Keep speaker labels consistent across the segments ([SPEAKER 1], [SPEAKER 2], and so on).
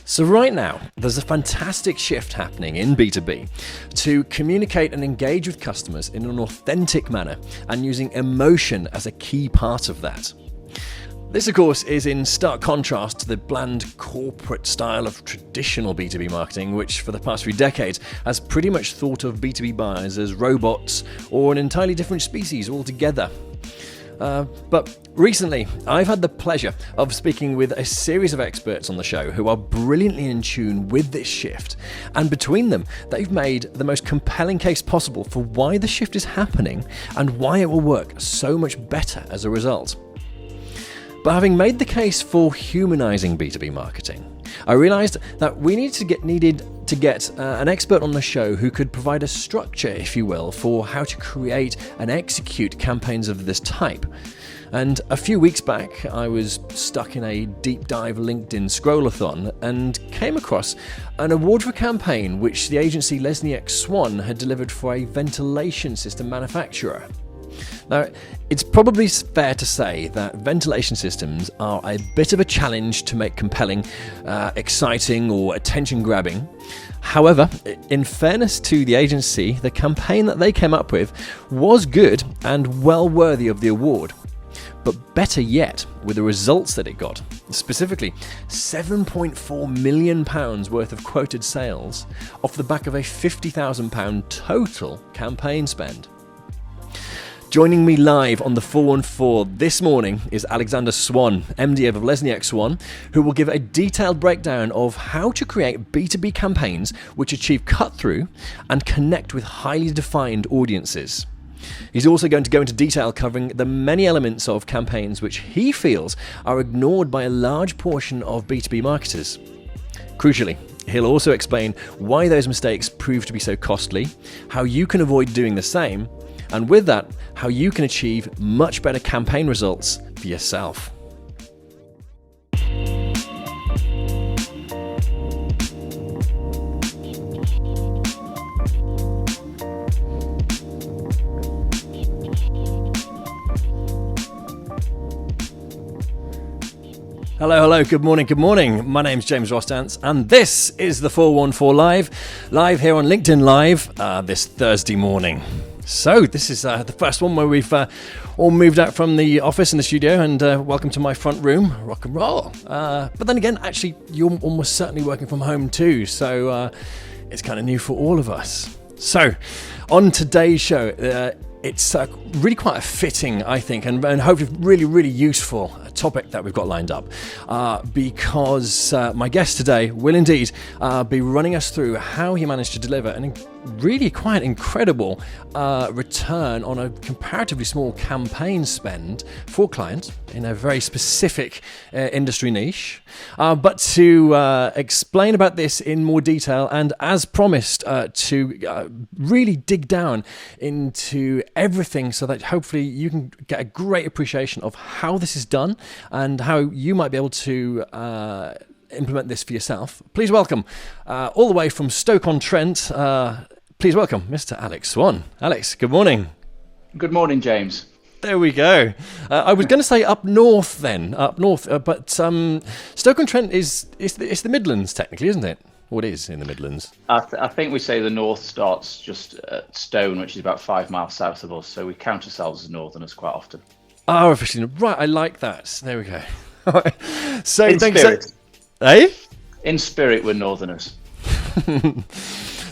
[SPEAKER 1] So right now, there's a fantastic shift happening in B2B to communicate and engage with customers in an authentic manner and using emotion as a key part of that. This, of course, is in stark contrast to the bland corporate style of traditional B2B marketing, which for the past few decades has pretty much thought of B2B buyers as robots or an entirely different species altogether. But recently, I've had the pleasure of speaking with a series of experts on the show who are brilliantly in tune with this shift. And between them, they've made the most compelling case possible for why the shift is happening and why it will work so much better as a result. But having made the case for humanizing B2B marketing, I realized that we needed to get an expert on the show who could provide a structure, if you will, for how to create and execute campaigns of this type. And a few weeks back, I was stuck in a deep dive LinkedIn scrollathon and came across an award for a campaign which the agency Alex Swann had delivered for a ventilation system manufacturer. Now, it's probably fair to say that ventilation systems are a bit of a challenge to make compelling, exciting, or attention-grabbing. However, in fairness to the agency, the campaign that they came up with was good and well worthy of the award. But better yet, with the results that it got, specifically £7.4 million worth of quoted sales off the back of a £50,000 total campaign spend. Joining me live on the 414 this morning is Alex Swann, MD of Alex Swann, who will give a detailed breakdown of how to create B2B campaigns which achieve cut-through and connect with highly defined audiences. He's also going to go into detail covering the many elements of campaigns which he feels are ignored by a large portion of B2B marketers. Crucially, he'll also explain why those mistakes prove to be so costly, how you can avoid doing the same, and with that, how you can achieve much better campaign results for yourself. Hello, good morning. My name's James Rostance, and this is the 414 live here on LinkedIn Live this Thursday morning. So this is the first one where we've all moved out from the office and the studio, and welcome to my front room, rock and roll. But then again, actually, you're almost certainly working from home too, so it's kind of new for all of us. So on today's show, it's really quite a fitting, I think, and hopefully really useful topic that we've got lined up because my guest today will indeed be running us through how he managed to deliver an really quite incredible return on a comparatively small campaign spend for clients in a very specific industry niche. But to explain about this in more detail and as promised to really dig down into everything so that hopefully you can get a great appreciation of how this is done and how you might be able to implement this for yourself. Please welcome, all the way from Stoke-on-Trent, please welcome Mr. Alex Swann. Alex, good morning.
[SPEAKER 2] Good morning, James.
[SPEAKER 1] There we go. I was going to say up north, but Stoke-on-Trent is the Midlands technically, isn't it? Or it is in the Midlands.
[SPEAKER 2] I think we say the north starts just at Stone, which is about 5 miles south of us, so we count ourselves as northerners quite often.
[SPEAKER 1] Oh, officially. Right, I like that. There we go. So,
[SPEAKER 2] in spirit. In spirit, we're northerners.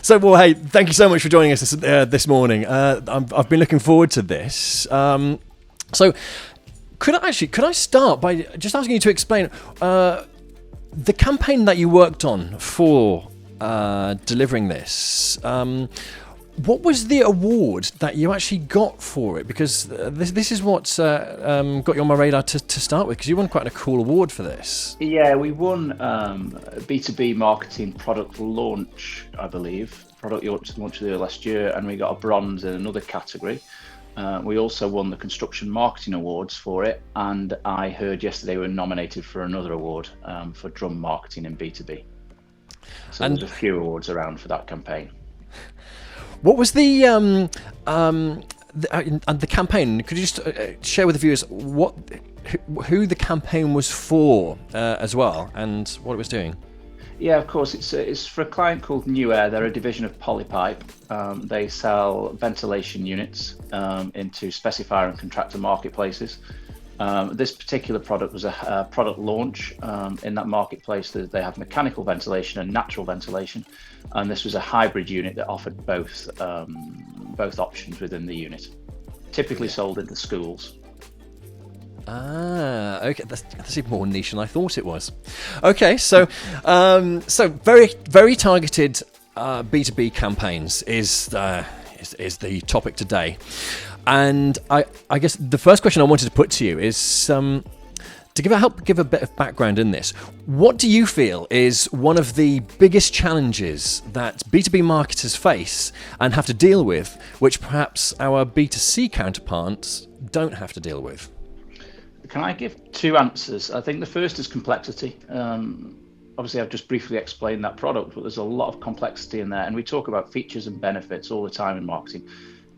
[SPEAKER 1] So, well, hey, thank you so much for joining us this morning. I've been looking forward to this. So, could I start by just asking you to explain the campaign that you worked on for delivering this? What was the award that you actually got for it? Because this is what got you on my radar to start with, because you won quite a cool award for this.
[SPEAKER 2] Yeah, we won B2B Marketing Product Launch, I believe. Product launch last year, and we got a bronze in another category. We also won the Construction Marketing Awards for it, and I heard yesterday we were nominated for another award for drum marketing in B2B. So there's a few awards around for that campaign.
[SPEAKER 1] What was the campaign? Could you just share with the viewers who the campaign was for as well, and what it was doing?
[SPEAKER 2] Yeah, of course. It's for a client called New Air. They're a division of Polypipe. They sell ventilation units into specifier and contractor marketplaces. This particular product was a product launch in that marketplace. They have mechanical ventilation and natural ventilation, and this was a hybrid unit that offered both options within the unit. Typically sold into schools.
[SPEAKER 1] Ah, okay. That's even more niche than I thought it was. Okay, so very targeted B2B campaigns is the topic today, and I guess the first question I wanted to put to you is to help give a bit of background in this. What do you feel is one of the biggest challenges that B2B marketers face and have to deal with, which perhaps our B2C counterparts don't have to deal with?
[SPEAKER 2] Can I give two answers? I think the first is complexity. Obviously, I've just briefly explained that product, but there's a lot of complexity in there. And we talk about features and benefits all the time in marketing.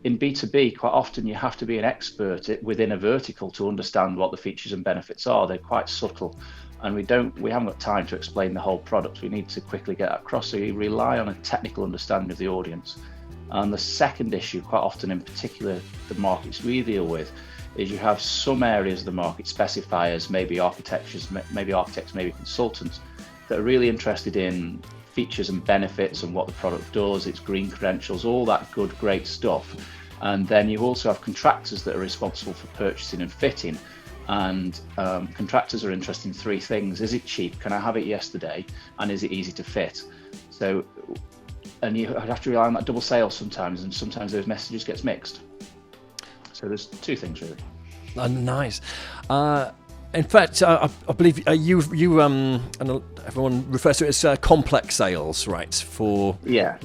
[SPEAKER 2] In B2B, quite often you have to be an expert within a vertical to understand what the features and benefits are. They're quite subtle, and we haven't got time to explain the whole product. We need to quickly get across. So you rely on a technical understanding of the audience. And the second issue, quite often in particular, the markets we deal with, is you have some areas of the market, specifiers, maybe architects, maybe consultants, that are really interested in features and benefits and what the product does, its green credentials, all that good, great stuff. And then you also have contractors that are responsible for purchasing and fitting. And contractors are interested in three things. Is it cheap? Can I have it yesterday? And is it easy to fit? So, and you have to rely on that double sales sometimes, and sometimes those messages gets mixed. So there's two things really.
[SPEAKER 1] Nice. In fact, I believe you and everyone refers to it as complex sales, right? For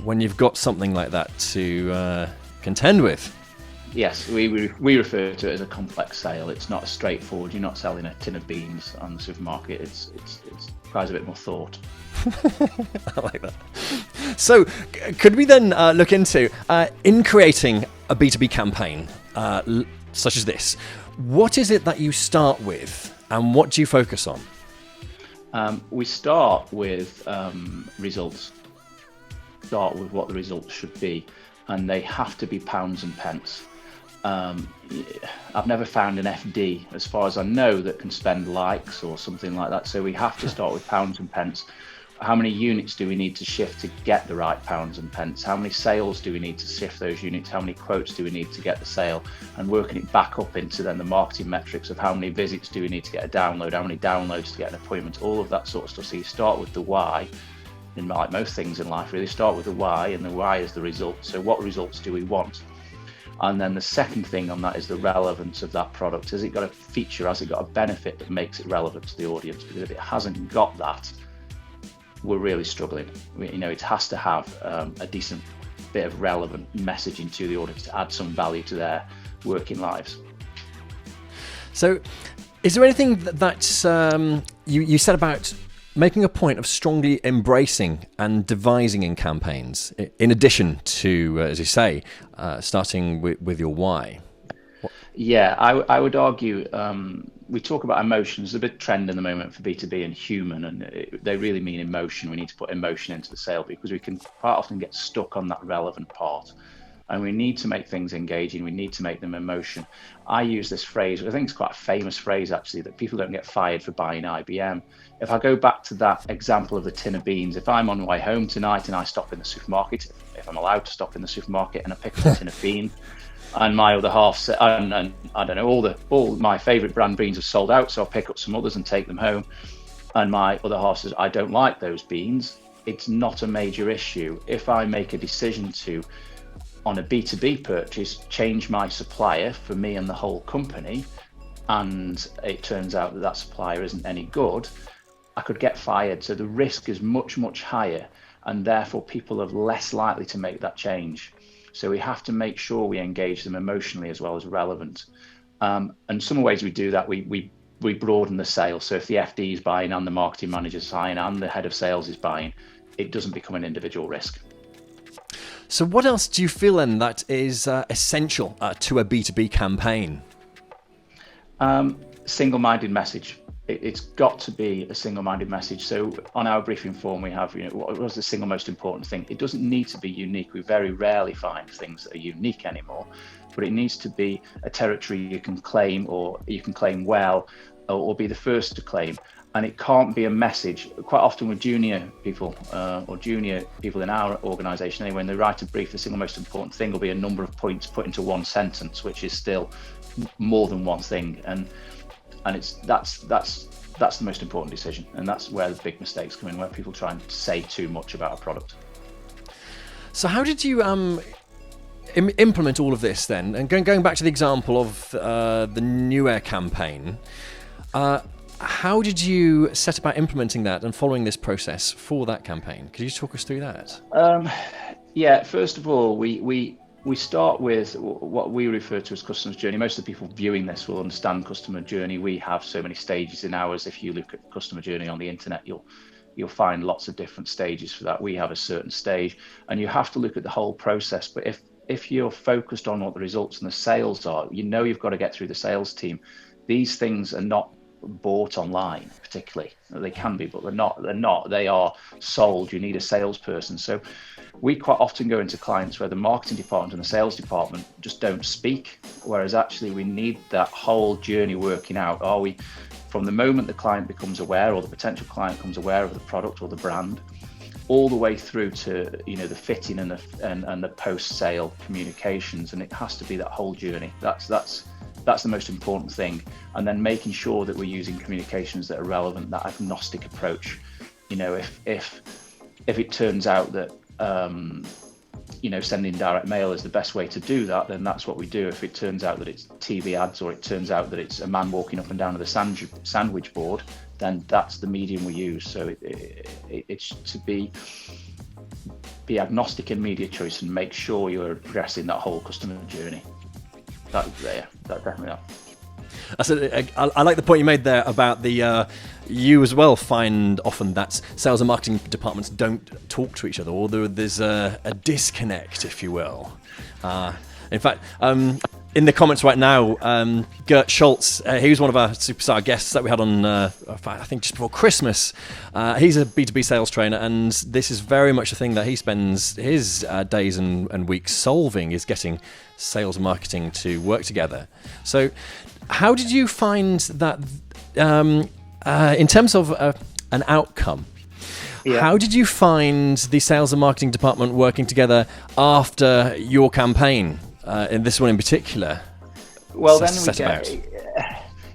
[SPEAKER 1] when you've got something like that to contend with.
[SPEAKER 2] Yes, we refer to it as a complex sale. It's not straightforward. You're not selling a tin of beans on the supermarket. It requires a bit more thought.
[SPEAKER 1] I like that. So, could we then look into in creating a B2B campaign such as this? What is it that you start with, and what do you focus on?
[SPEAKER 2] We start with results. Start with what the results should be, and they have to be pounds and pence. I've never found an FD, as far as I know, that can spend likes or something like that. So we have to start with pounds and pence. How many units do we need to shift to get the right pounds and pence? How many sales do we need to shift those units? How many quotes do we need to get the sale? And working it back up into then the marketing metrics of how many visits do we need to get a download? How many downloads to get an appointment? All of that sort of stuff. So you start with the why. In like most things in life, really start with the why, and the why is the result. So what results do we want? And then the second thing on that is the relevance of that product. Has it got a feature? Has it got a benefit that makes it relevant to the audience? Because if it hasn't got that, we're really struggling. It has to have a decent bit of relevant messaging to the audience to add some value to their working lives.
[SPEAKER 1] So, is there anything that you said about making a point of strongly embracing and devising in campaigns, in addition to, as you say, starting with your why?
[SPEAKER 2] Yeah, I would argue we talk about emotions. There's a big trend in the moment for B2B and human, and they really mean emotion. We need to put emotion into the sale because we can quite often get stuck on that relevant part. And we need to make things engaging. We need to make them emotion. I use this phrase, I think it's quite a famous phrase actually, that people don't get fired for buying IBM. If I go back to that example of the tin of beans, if I'm on my way home tonight and I stop in the supermarket, if I'm allowed to stop in the supermarket, and I pick up a tin of beans, and my other half, and I don't know, all my favourite brand beans are sold out, so I'll pick up some others and take them home. And my other half says, I don't like those beans. It's not a major issue. If I make a decision to, on a B2B purchase, change my supplier for me and the whole company, and it turns out that supplier isn't any good, I could get fired. So the risk is much, much higher, and therefore people are less likely to make that change. So we have to make sure we engage them emotionally as well as relevant. And some ways we do that, we broaden the sale. So if the FD is buying and the marketing manager is buying and the head of sales is buying, it doesn't become an individual risk.
[SPEAKER 1] So what else do you feel then that is essential to a B2B campaign?
[SPEAKER 2] Single-minded message. it's got to be a single-minded message. So on our briefing form, we have, what was the single most important thing? It doesn't need to be unique. We very rarely find things that are unique anymore, but it needs to be a territory you can claim, or you can claim well, or be the first to claim. And it can't be a message. Quite often with junior people or junior people in our organisation, anyway, when they write a brief, the single most important thing will be a number of points put into one sentence, which is still more than one thing. And that's the most important decision, and that's where the big mistakes come in, where people try and say too much about a product.
[SPEAKER 1] So how did you implement all of this then? And going back to the example of the New Air campaign, how did you set about implementing that and following this process for that campaign? Could you talk us through that?
[SPEAKER 2] Yeah, first of all, we start with what we refer to as customer's journey. Most of the people viewing this will understand customer journey. We have so many stages in ours. If you look at customer journey on the internet, you'll find lots of different stages for that. We have a certain stage, and you have to look at the whole process. But if you're focused on what the results and the sales are, you've got to get through the sales team. These things are not bought online, particularly. They can be, but they're not. They are sold. You need a salesperson. So we quite often go into clients where the marketing department and the sales department just don't speak, whereas actually we need that whole journey working out. Are we, from the moment the client becomes aware, or the potential client becomes aware of the product or the brand, all the way through to the fitting and the post-sale communications, and it has to be that whole journey. That's the most important thing. And then making sure that we're using communications that are relevant, that agnostic approach. If it turns out that sending direct mail is the best way to do that, then that's what we do. If it turns out that it's TV ads, or it turns out that it's a man walking up and down to the sandwich board, then that's the medium we use. So it's to be agnostic in media choice and make sure you're addressing that whole customer journey. That definitely.
[SPEAKER 1] I like the point you made there about the you as well find often that sales and marketing departments don't talk to each other, or there's a disconnect, if you will. In fact, in the comments right now, Gert Schultz, he was one of our superstar guests that we had on, I think just before Christmas. He's a B2B sales trainer, and this is very much a thing that he spends his days and weeks solving, is getting sales and marketing to work together. So how did you find that in terms of an outcome? Yeah. How did you find the sales and marketing department working together after your campaign, in this one in particular?
[SPEAKER 2] Well, then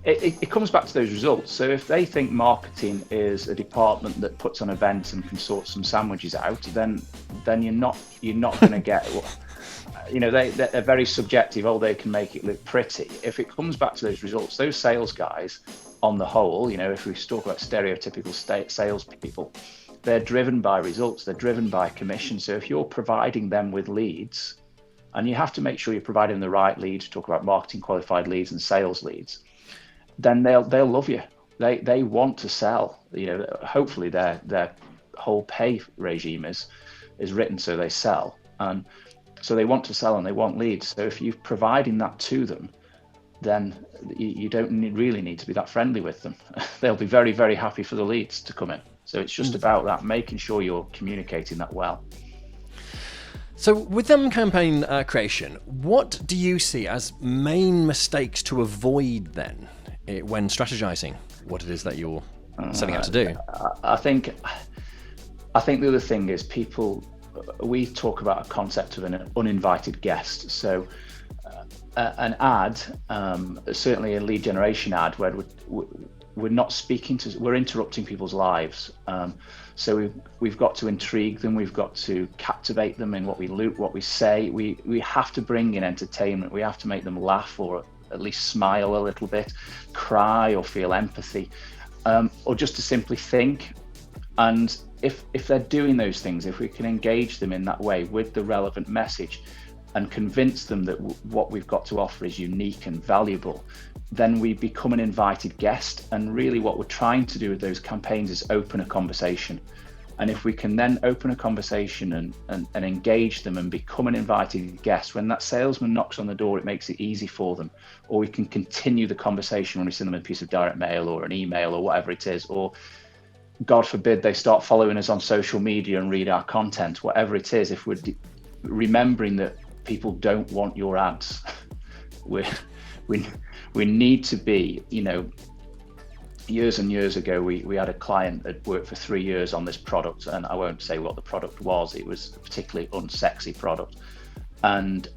[SPEAKER 2] it comes back to those results. So if they think marketing is a department that puts on events and can sort some sandwiches out, then you're not going to get. They're very subjective. Oh, they can make it look pretty. If it comes back to those results, those sales guys, on the whole, if we talk about stereotypical sales people, they're driven by results. They're driven by commission. So if you're providing them with leads, and you have to make sure you're providing the right leads, talk about marketing qualified leads and sales leads, then they'll love you. They want to sell. Hopefully their whole pay regime is written so they sell, and so they want to sell and they want leads. So if you're providing that to them, then you don't really need to be that friendly with them. They'll be very, very happy for the leads to come in. So it's just about that, making sure you're communicating that well.
[SPEAKER 1] So with them campaign creation, what do you see as main mistakes to avoid then when strategizing what it is that you're setting out to do?
[SPEAKER 2] I think the other thing is we talk about a concept of an uninvited guest. So an ad, certainly a lead generation ad, where we're not speaking to, we're interrupting people's lives. So we've got to intrigue them. We've got to captivate them in what we say. We have to bring in entertainment. We have to make them laugh, or at least smile a little bit, cry, or feel empathy, or just to simply think. And if they're doing those things, if we can engage them in that way with the relevant message and convince them that what we've got to offer is unique and valuable, then we become an invited guest. And really what we're trying to do with those campaigns is open a conversation. And if we can then open a conversation and engage them and become an invited guest, when that salesman knocks on the door, it makes it easy for them. Or we can continue the conversation when we send them a piece of direct mail or an email or whatever it is. Or God forbid they start following us on social media and read our content, whatever it is. If we're remembering that people don't want your ads, we need to be, years and years ago, we had a client that worked for 3 years on this product, and I won't say what the product was. It was a particularly unsexy product, and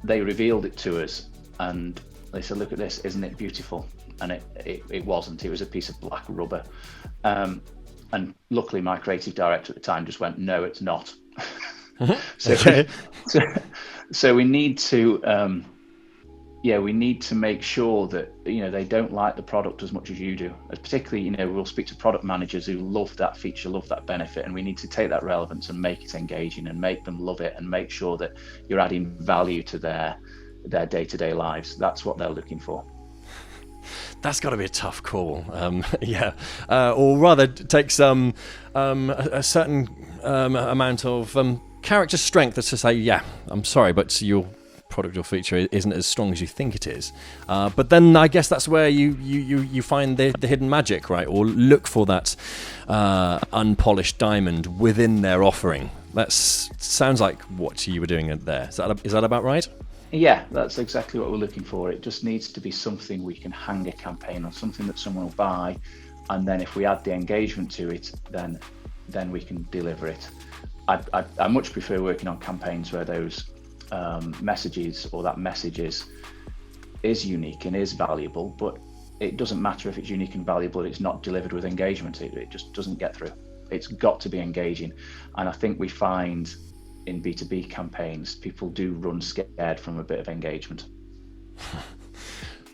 [SPEAKER 2] they revealed it to us, and they said, "Look at this, isn't it beautiful?" And it wasn't. It was a piece of black rubber, and luckily my creative director at the time just went, "No, it's not." So we need to. We need to make sure that they don't like the product as much as you do. As particularly, we'll speak to product managers who love that feature, love that benefit, and we need to take that relevance and make it engaging and make them love it and make sure that you're adding value to their day-to-day lives. That's what they're looking for.
[SPEAKER 1] That's got to be a tough call, or rather, it takes a certain amount of character strength to say, "Yeah, I'm sorry, but your product or feature isn't as strong as you think it is." But then I guess that's where you find the hidden magic, right? Or look for that unpolished diamond within their offering. That sounds like what you were doing there. Is that about right?
[SPEAKER 2] Yeah, that's exactly what we're looking for. It just needs to be something we can hang a campaign on, something that someone will buy, and then if we add the engagement to it, then we can deliver it. I much prefer working on campaigns where those messages or that message is unique and is valuable, but it doesn't matter if it's unique and valuable, it's not delivered with engagement. It just doesn't get through. It's got to be engaging. And I think we find in B2B campaigns, people do run scared from a bit of engagement.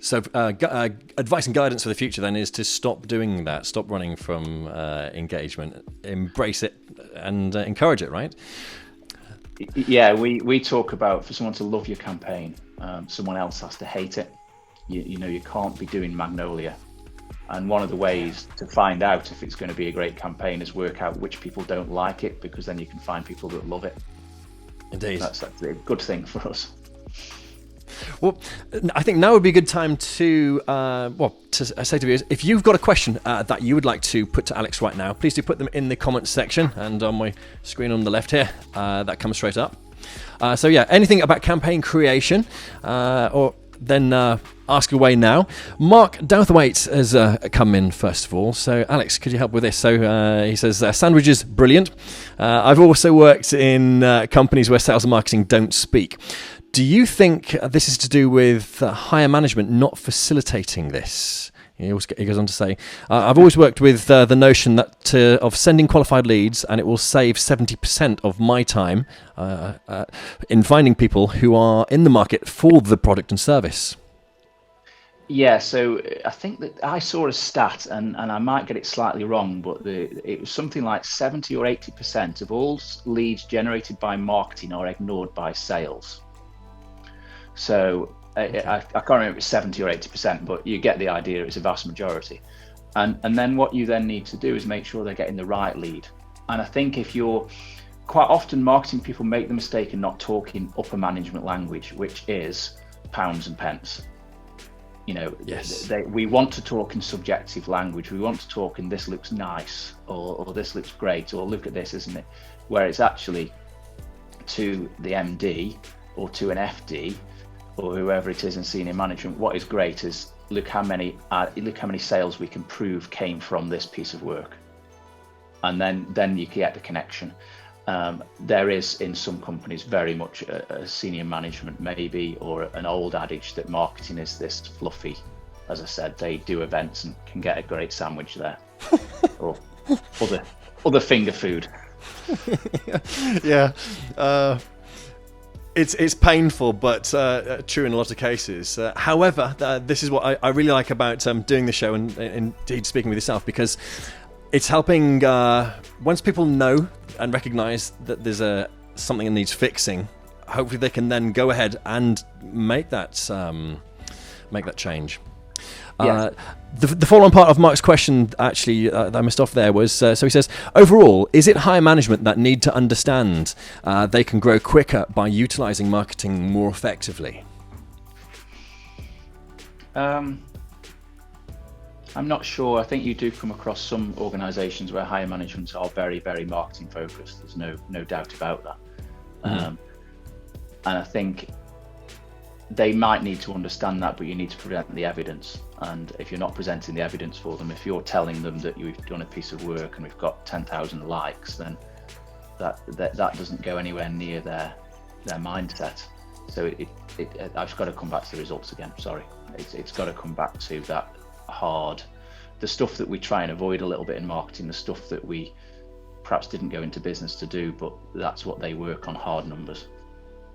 [SPEAKER 1] So advice and guidance for the future then is to stop doing that, stop running from engagement, embrace it and encourage it, right?
[SPEAKER 2] Yeah, we talk about, for someone to love your campaign, someone else has to hate it. You can't be doing Magnolia. And one of the ways to find out if it's going to be a great campaign is work out which people don't like it, because then you can find people that love it.
[SPEAKER 1] Indeed.
[SPEAKER 2] That's a good thing for us.
[SPEAKER 1] Well, I think now would be a good time to say to viewers, if you've got a question that you would like to put to Alex right now, please do put them in the comments section, and on my screen on the left here, that comes straight up. Anything about campaign creation, or then ask away now. Mark Douthwaite has come in first of all. So Alex, could you help with this? So he says, sandwiches, brilliant. I've also worked in companies where sales and marketing don't speak. Do you think this is to do with higher management not facilitating this? He goes on to say, I've always worked with the notion that of sending qualified leads, and it will save 70% of my time in finding people who are in the market for the product and service.
[SPEAKER 2] Yeah, so I think that I saw a stat, and I might get it slightly wrong, but it was something like 70 or 80% of all leads generated by marketing are ignored by sales. So I can't remember if it's 70 or 80%, but you get the idea. It's a vast majority. And then what you then need to do is make sure they're getting the right lead. And I think quite often marketing people make the mistake of not talking upper management language, which is pounds and pence.
[SPEAKER 1] Yes.
[SPEAKER 2] We want to talk in subjective language. We want to talk in this looks nice, or this looks great, or look at this, isn't it? Where it's actually to the MD or to an FD or whoever it is in senior management, what is great is look how many sales we can prove came from this piece of work, and then you get the connection. There is in some companies very much a senior management maybe, or an old adage that marketing is this fluffy. As I said, they do events and can get a great sandwich there, or other finger food.
[SPEAKER 1] Yeah. It's painful, but true in a lot of cases. However, this is what I really like about doing the show and indeed speaking with yourself, because it's helping once people know and recognise that there's something that needs fixing. Hopefully, they can then go ahead and make that change.
[SPEAKER 2] Yes.
[SPEAKER 1] The follow-on part of Mark's question, actually, that I missed off there was, so he says, overall, is it higher management that need to understand they can grow quicker by utilising marketing more effectively?
[SPEAKER 2] I'm not sure. I think you do come across some organisations where higher managements are very, very marketing focused. There's no doubt about that. And I think they might need to understand that, but you need to present the evidence. And if you're not presenting the evidence for them, if you're telling them that you've done a piece of work and we've got 10,000 likes, then that doesn't go anywhere near their mindset. So I've got to come back to the results again. Sorry, it's got to come back to that hard, the stuff that we try and avoid a little bit in marketing, the stuff that we perhaps didn't go into business to do, but that's what they work on, hard numbers.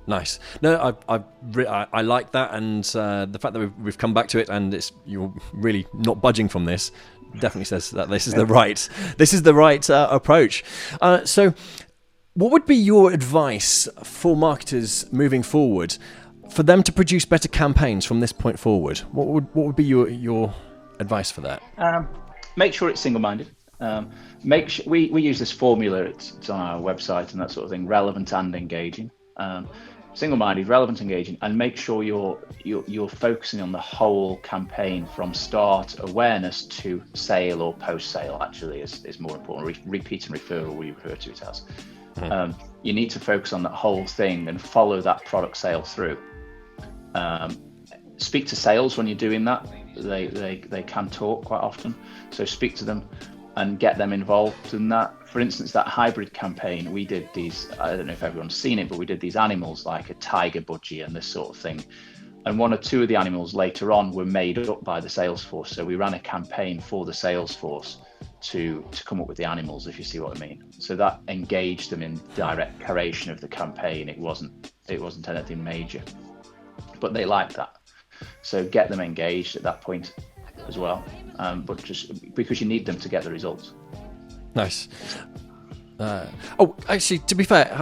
[SPEAKER 1] Nice. No, I like that, and the fact that we've come back to it, and you're really not budging from this, definitely says that this is the right approach. So, what would be your advice for marketers moving forward, for them to produce better campaigns from this point forward? What would be your advice for that?
[SPEAKER 2] Make sure it's single-minded. Make sure we use this formula. It's on our website and that sort of thing. Relevant and engaging. Single-minded, relevant, engaging, and make sure you're focusing on the whole campaign from start awareness to sale or post-sale. Actually, is more important. Repeat and referral, we refer to it as. You need to focus on that whole thing and follow that product sale through. Speak to sales when you're doing that. They can talk quite often, so speak to them and get them involved in that. For instance, that hybrid campaign, we did these, I don't know if everyone's seen it, but we did these animals like a tiger budgie and this sort of thing. And one or two of the animals later on were made up by the sales force. So we ran a campaign for the sales force to come up with the animals, if you see what I mean. So that engaged them in direct creation of the campaign. It wasn't anything major, but they liked that. So get them engaged at that point as well, but just because you need them to get the results.
[SPEAKER 1] Nice. Actually, to be fair,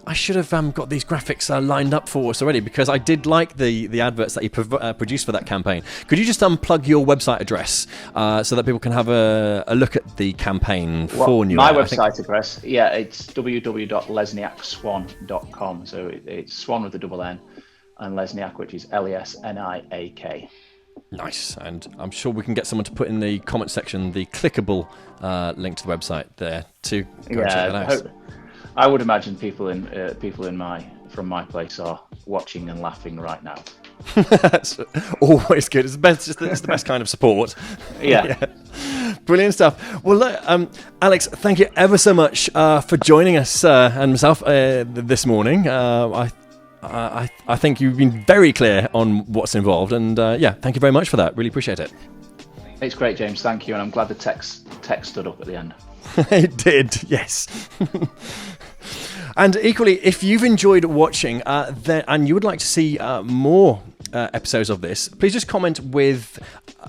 [SPEAKER 1] I should have got these graphics lined up for us already, because I did like the adverts that you produced for that campaign. Could you just plug your website address so that people can have a look at the campaign for New
[SPEAKER 2] My
[SPEAKER 1] Era?
[SPEAKER 2] website address, it's www.lesniakswann.com. So it's Swan with a double N, and Lesniak, which is Lesniak.
[SPEAKER 1] Nice, and I'm sure we can get someone to put in the comment section the clickable link to the website there to go and check that out.
[SPEAKER 2] I would imagine people from my place are watching and laughing right now.
[SPEAKER 1] That's always good. It's the best. It's the best kind of support.
[SPEAKER 2] Yeah.
[SPEAKER 1] Brilliant stuff. Well, look, Alex, thank you ever so much for joining us and myself this morning. I think you've been very clear on what's involved, and thank you very much for that. Really appreciate it.
[SPEAKER 2] It's great, James. Thank you, and I'm glad the text stood up at the end.
[SPEAKER 1] It did, yes. And equally, if you've enjoyed watching and you would like to see more episodes of this, please just comment with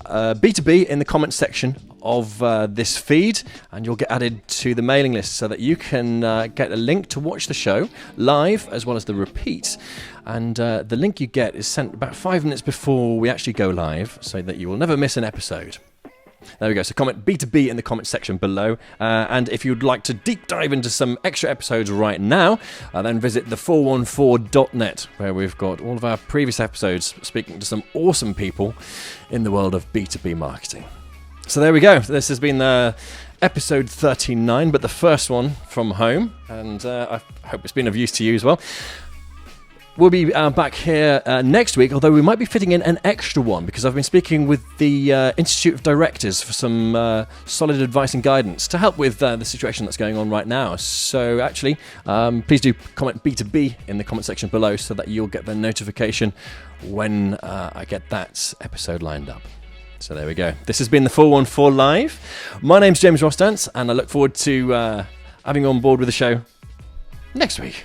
[SPEAKER 1] B2B in the comments section of this feed, and you'll get added to the mailing list so that you can get a link to watch the show live as well as the repeat. And the link you get is sent about 5 minutes before we actually go live, so that you will never miss an episode. There we go. So comment B2B in the comments section below. And if you'd like to deep dive into some extra episodes right now, then visit the414.net, where we've got all of our previous episodes speaking to some awesome people in the world of B2B marketing. So there we go. This has been episode 39, but the first one from home. And I hope it's been of use to you as well. We'll be back here next week, although we might be fitting in an extra one, because I've been speaking with the Institute of Directors for some solid advice and guidance to help with the situation that's going on right now. So actually, please do comment B2B in the comment section below so that you'll get the notification when I get that episode lined up. So there we go. This has been the 414 Live. My name's James Rostance, and I look forward to having you on board with the show next week.